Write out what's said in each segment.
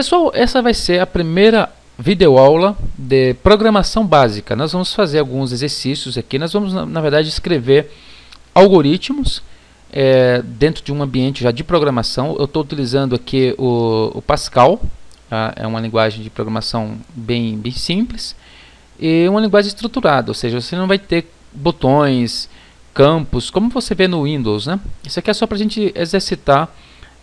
Pessoal, essa vai ser a primeira videoaula de programação básica. Nós vamos fazer alguns exercícios aqui. Nós vamos, na verdade, escrever algoritmos dentro de um ambiente já de programação. Eu estou utilizando aqui o Pascal. É uma linguagem de programação bem simples e uma linguagem estruturada, ou seja, você não vai ter botões, campos, como você vê no Windows, né? Isso aqui é só para a gente exercitar.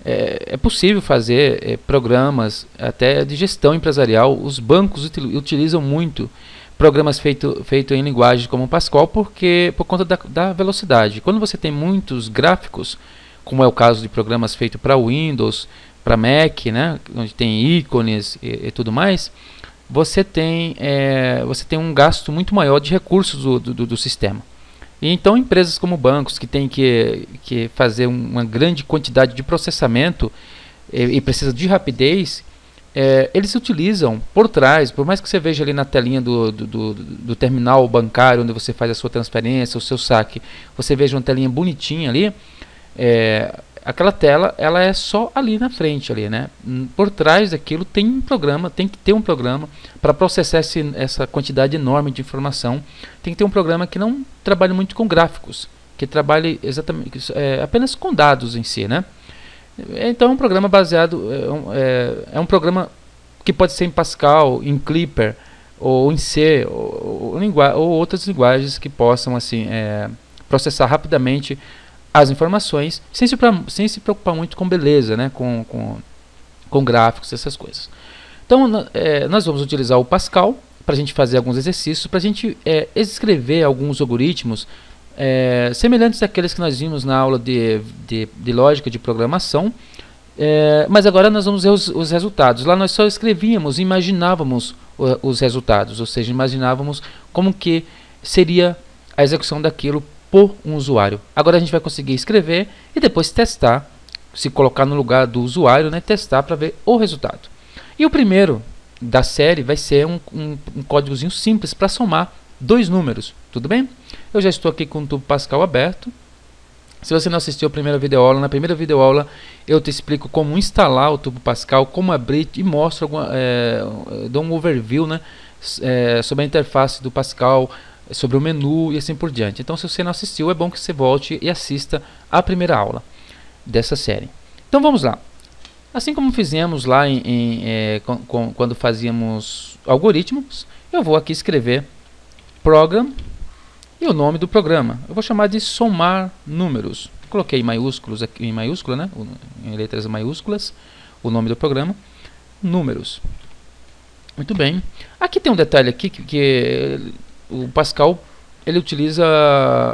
É possível fazer programas até de gestão empresarial. Os bancos utilizam muito programas feitos em linguagem como Pascal por conta da velocidade. Quando você tem muitos gráficos, como é o caso de programas feitos para Windows, para Mac, né, onde tem ícones e tudo mais, você tem um gasto muito maior de recursos do sistema. E então empresas como bancos que têm que fazer uma grande quantidade de processamento e precisa de rapidez, eles utilizam por trás, por mais que você veja ali na telinha do terminal bancário onde você faz a sua transferência, o seu saque, você veja uma telinha bonitinha ali, aquela tela ela é só ali na frente, ali, né? Por trás daquilo tem um programa, tem que ter um programa para processar essa quantidade enorme de informação. Tem que ter um programa que não trabalhe muito com gráficos, que trabalhe exatamente apenas com dados em si, né? Então é um programa baseado, é um programa que pode ser em Pascal, em Clipper, ou em C, ou outras linguagens que possam assim processar rapidamente as informações, sem se preocupar muito com beleza, né? com gráficos, essas coisas. Então nós vamos utilizar o Pascal para a gente fazer alguns exercícios, para a gente escrever alguns algoritmos semelhantes àqueles que nós vimos na aula de lógica de programação, mas agora nós vamos ver os resultados. Lá nós só escrevíamos, imaginávamos os resultados, ou seja, imaginávamos como que seria a execução daquilo por um usuário. Agora a gente vai conseguir escrever e depois testar, se colocar no lugar do usuário, né, testar para ver o resultado. E o primeiro da série vai ser um códigozinho simples para somar dois números, tudo bem? Eu já estou aqui com o Tubo Pascal aberto. Se você não assistiu a primeira videoaula, na primeira videoaula eu te explico como instalar o Tubo Pascal, como abrir e mostro dou um overview, né, sobre a interface do Pascal, sobre o menu e assim por diante. Então, se você não assistiu, é bom que você volte e assista a primeira aula dessa série. Então vamos lá. Assim como fizemos lá quando fazíamos algoritmos, eu vou aqui escrever program e o nome do programa. Eu vou chamar de somar números. Coloquei maiúsculos aqui, em maiúscula, né? Em letras maiúsculas, o nome do programa, números. Muito bem. Aqui tem um detalhe aqui que o Pascal ele utiliza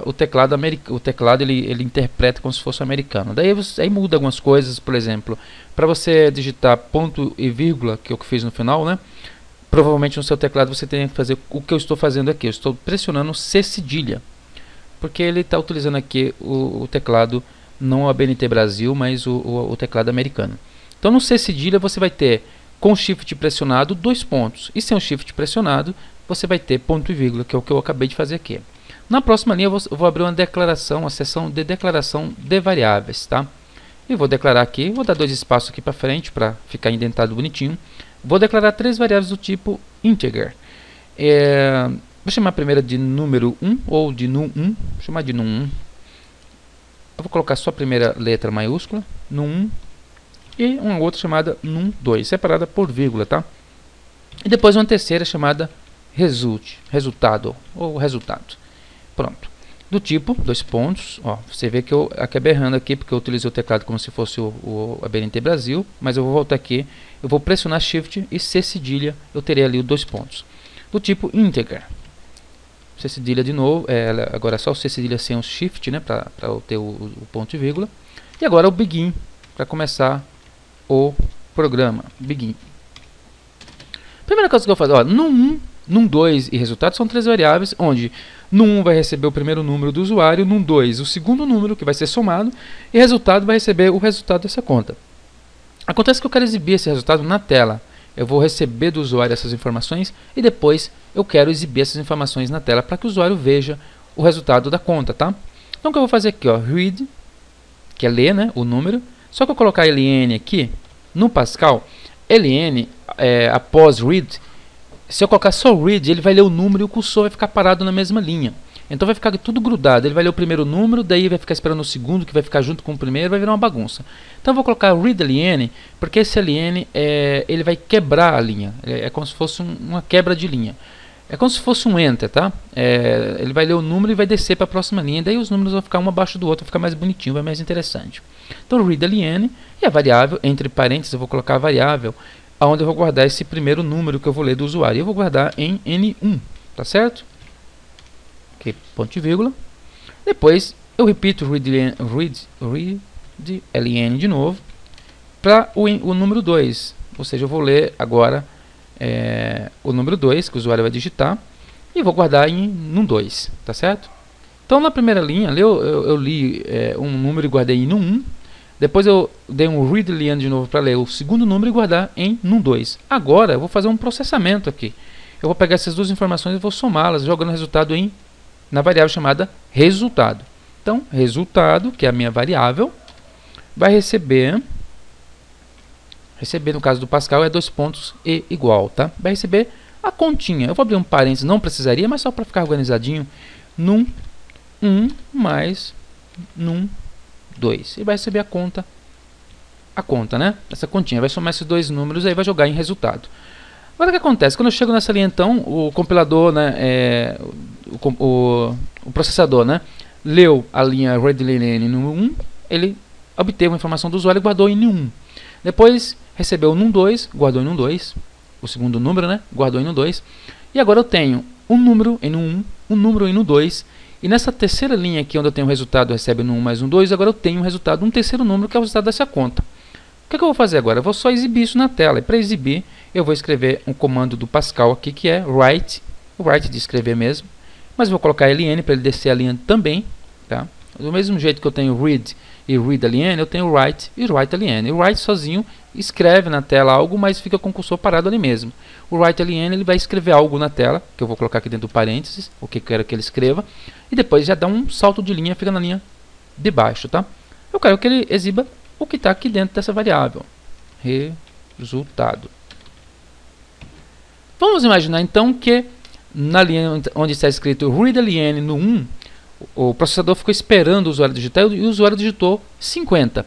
o teclado americano. O teclado ele interpreta como se fosse americano. Daí aí muda algumas coisas, por exemplo, para você digitar ponto e vírgula, que é o que fiz no final, né? Provavelmente no seu teclado você tem que fazer o que eu estou fazendo aqui. Eu estou pressionando C cedilha, porque ele está utilizando aqui o teclado não a BNT Brasil, mas o teclado americano. Então no C cedilha você vai ter com Shift pressionado 2 pontos, e sem o Shift pressionado você vai ter ponto e vírgula, que é o que eu acabei de fazer aqui. Na próxima linha eu vou abrir uma seção de declaração de variáveis, tá? E vou declarar aqui, vou dar 2 espaços aqui para frente para ficar indentado bonitinho. Vou declarar 3 variáveis do tipo integer. Vou chamar a primeira de número 1 ou de num1. Vou chamar de num1. Eu vou colocar só a primeira letra maiúscula, num1, e uma outra chamada num2, separada por vírgula, tá? E depois uma terceira chamada resultado ou resultado. Pronto. Do tipo, 2 pontos. Ó, você vê que eu acabei errando aqui porque eu utilizei o teclado como se fosse a BNT Brasil, mas eu vou voltar aqui, eu vou pressionar Shift e C cedilha, eu terei ali os 2 pontos. Do tipo integer. C cedilha de novo, agora é só o C cedilha sem o Shift, né, para eu ter o ponto e vírgula. E agora o begin, para começar o programa. Begin. Primeira coisa que eu vou fazer, ó, num1, num2 e resultado são 3 variáveis, onde num1 vai receber o primeiro número do usuário, num2 o segundo número que vai ser somado, e resultado vai receber o resultado dessa conta. Acontece que eu quero exibir esse resultado na tela. Eu vou receber do usuário essas informações e depois eu quero exibir essas informações na tela para que o usuário veja o resultado da conta, tá? Então o que eu vou fazer aqui, ó, read, que é ler, né, o número. Só que eu colocar ln aqui no Pascal, ln após read, se eu colocar só read, ele vai ler o número e o cursor vai ficar parado na mesma linha. Então vai ficar tudo grudado. Ele vai ler o primeiro número, daí vai ficar esperando o segundo, que vai ficar junto com o primeiro, vai virar uma bagunça. Então eu vou colocar read ln, porque esse ln ele vai quebrar a linha. É como se fosse uma quebra de linha. É como se fosse um enter, tá? Ele vai ler o número e vai descer para a próxima linha. Daí os números vão ficar um abaixo do outro, vai ficar mais bonitinho, vai mais interessante. Então read ln e a variável, entre parênteses, eu vou colocar a variável onde eu vou guardar esse primeiro número que eu vou ler do usuário. Eu vou guardar em N1, tá certo? Ok, ponto e vírgula. Depois eu repito read ln de novo para o número 2. Ou seja, eu vou ler agora o número 2 que o usuário vai digitar e vou guardar em num2, tá certo? Então na primeira linha eu li um número e guardei em num1. Depois eu dei um read ln de novo para ler o segundo número e guardar em num2. Agora eu vou fazer um processamento aqui. Eu vou pegar essas duas informações e vou somá-las, jogando o resultado na variável chamada resultado. Então, resultado, que é a minha variável, vai receber no caso do Pascal, é 2 pontos e igual, tá? Vai receber a continha. Eu vou abrir um parênteses, não precisaria, mas só para ficar organizadinho. Num1 mais num2. E vai receber a conta, né? Essa continha. Vai somar esses dois números e vai jogar em resultado. Agora o que acontece? Quando eu chego nessa linha, então, o compilador, né, o processador, né, leu a linha readLN no 1, ele obteve uma informação do usuário e guardou em num1. Depois recebeu o num2, guardou em num2, o segundo número, né, guardou em num2. E agora eu tenho um número em num1, um número em num2. E nessa terceira linha aqui, onde eu tenho o resultado recebe num1 mais num2, agora eu tenho um resultado, um terceiro número, que é o resultado dessa conta. O que eu vou fazer agora? Eu vou só exibir isso na tela. E para exibir, eu vou escrever um comando do Pascal aqui, que é write, o write de escrever mesmo. Mas vou colocar ln para ele descer a linha também. Tá? Do mesmo jeito que eu tenho read e read ln, eu tenho write e write ln. O write sozinho escreve na tela algo, mas fica com o cursor parado ali mesmo. O write ln ele vai escrever algo na tela, que eu vou colocar aqui dentro do parênteses, o que eu quero que ele escreva. E depois já dá um salto de linha, fica na linha de baixo. Tá? Eu quero que ele exiba o que está aqui dentro dessa variável. Resultado. Vamos imaginar então que na linha onde está escrito readLN no 1, o processador ficou esperando o usuário digitar e o usuário digitou 50.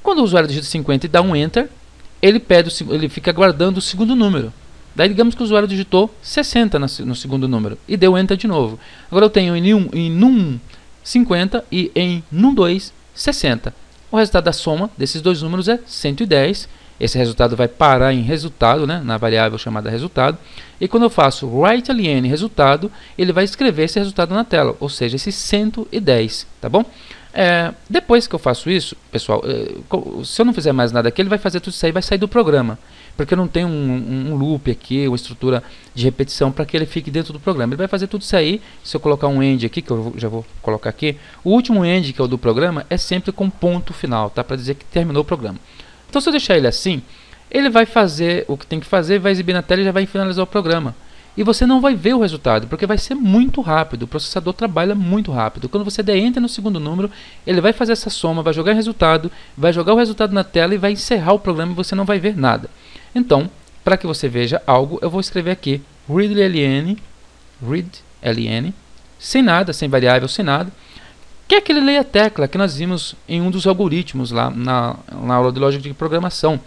Quando o usuário digita 50 e dá um Enter, ele fica aguardando o segundo número. Daí digamos que o usuário digitou 60 no segundo número e deu Enter de novo. Agora eu tenho em num1 50 e em num2 60. O resultado da soma desses dois números é 110. Esse resultado vai parar em resultado, né, na variável chamada resultado. E quando eu faço write_ln resultado, ele vai escrever esse resultado na tela, ou seja, esse 110, tá bom? Depois que eu faço isso, pessoal, se eu não fizer mais nada aqui, ele vai fazer tudo isso aí, vai sair do programa. Porque eu não tenho um loop aqui, uma estrutura de repetição para que ele fique dentro do programa. Ele vai fazer tudo isso aí. Se eu colocar um end aqui, que eu já vou colocar aqui, o último end, que é o do programa, é sempre com ponto final, tá? Para dizer que terminou o programa. Então se eu deixar ele assim, ele vai fazer o que tem que fazer, vai exibir na tela e já vai finalizar o programa. E você não vai ver o resultado, porque vai ser muito rápido, o processador trabalha muito rápido. Quando você der Enter no segundo número, ele vai fazer essa soma, vai jogar o resultado na tela e vai encerrar o programa e você não vai ver nada. Então, para que você veja algo, eu vou escrever aqui readLN, sem nada, sem variável, sem nada. Que é que ele leia a tecla que nós vimos em um dos algoritmos lá na aula de lógica de programação.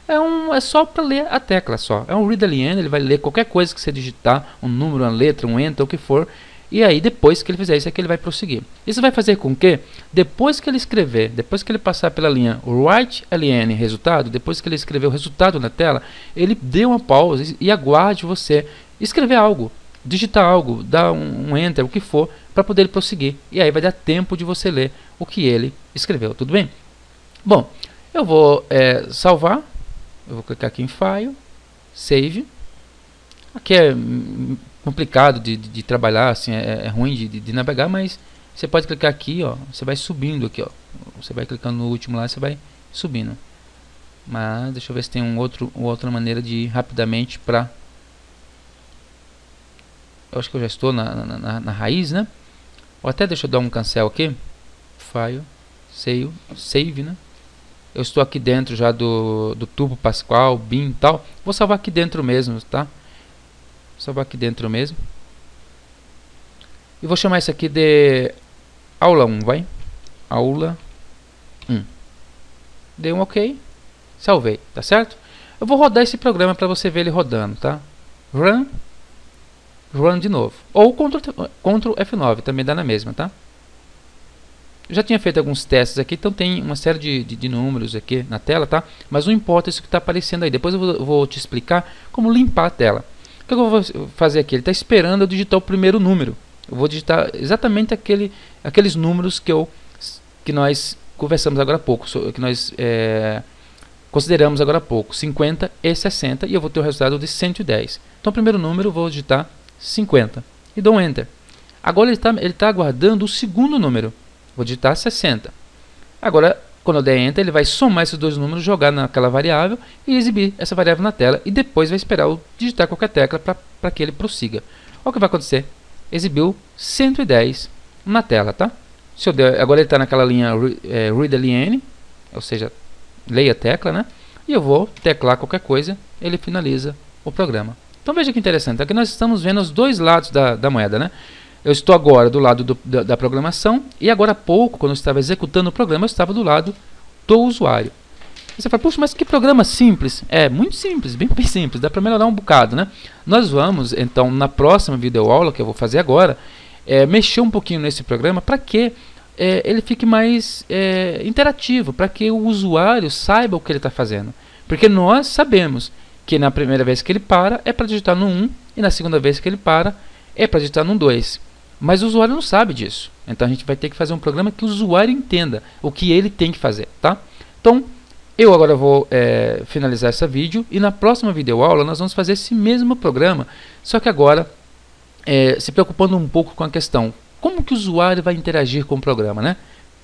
É só para ler a tecla só. É um readLN, ele vai ler qualquer coisa que você digitar, um número, uma letra, um enter, o que for. E aí depois que ele fizer isso é que ele vai prosseguir. Isso vai fazer com que, depois que ele escrever, depois que ele passar pela linha write_ln resultado, depois que ele escrever o resultado na tela, ele dê uma pausa e aguarde você escrever algo, digitar algo, dar um enter, o que for, para poder prosseguir. E aí vai dar tempo de você ler o que ele escreveu, tudo bem? Bom, eu vou salvar. Eu vou clicar aqui em File, Save. Aqui é complicado de trabalhar, assim, é ruim de navegar, mas você pode clicar aqui, ó, você vai subindo aqui, ó. Você vai clicando no último lá, você vai subindo. Mas deixa eu ver se tem outra maneira de ir rapidamente para... Eu acho que eu já estou na raiz, né? Ou até deixa eu dar um cancel aqui. File, Save, né? eu estou aqui dentro já do Turbo Pascal, BIM e tal. Vou salvar aqui dentro mesmo, tá? Vou salvar aqui dentro mesmo. E vou chamar isso aqui de aula 1, vai? Aula 1. Dei um OK. Salvei, tá certo? Eu vou rodar esse programa para você ver ele rodando, tá? Run. Run de novo. Ou Ctrl F9, também dá na mesma, tá? Eu já tinha feito alguns testes aqui, então tem uma série de números aqui na tela, tá? Mas não importa isso que está aparecendo aí. Depois eu vou te explicar como limpar a tela. O que eu vou fazer aqui? Ele está esperando eu digitar o primeiro número. Eu vou digitar exatamente aqueles números que nós conversamos agora há pouco, que nós consideramos agora há pouco, 50 e 60, e eu vou ter o resultado de 110. Então o primeiro número eu vou digitar 50 e dou um Enter. Agora ele está aguardando o segundo número. Vou digitar 60. Agora, quando eu der Enter, ele vai somar esses dois números, jogar naquela variável e exibir essa variável na tela. E depois vai esperar eu digitar qualquer tecla para que ele prossiga. Olha o que vai acontecer. Exibiu 110 na tela, tá? Se eu der, agora ele está naquela linha Read LN, ou seja, leia a tecla, né? E eu vou teclar qualquer coisa, ele finaliza o programa. Então veja que interessante, aqui nós estamos vendo os dois lados da moeda, né? Eu estou agora do lado da programação e agora há pouco, quando eu estava executando o programa, eu estava do lado do usuário. Você fala, puxa, mas que programa simples. É muito simples, bem simples, dá para melhorar um bocado, né? Nós vamos, então, na próxima videoaula que eu vou fazer agora, mexer um pouquinho nesse programa para que ele fique mais interativo, para que o usuário saiba o que ele está fazendo. Porque nós sabemos que na primeira vez que ele para é para digitar no 1 e na segunda vez que ele para é para digitar no 2. Mas o usuário não sabe disso. Então a gente vai ter que fazer um programa que o usuário entenda o que ele tem que fazer, tá? Então, eu agora vou finalizar esse vídeo e na próxima videoaula nós vamos fazer esse mesmo programa, só que agora se preocupando um pouco com a questão como que o usuário vai interagir com o programa, né?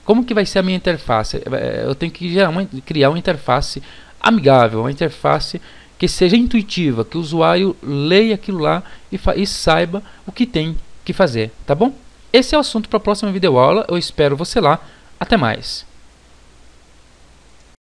Como que vai ser a minha interface? Eu tenho que criar uma interface amigável, uma interface que seja intuitiva, que o usuário leia aquilo lá e saiba o que tem que fazer, tá bom? Esse é o assunto para a próxima videoaula, eu espero você lá, até mais!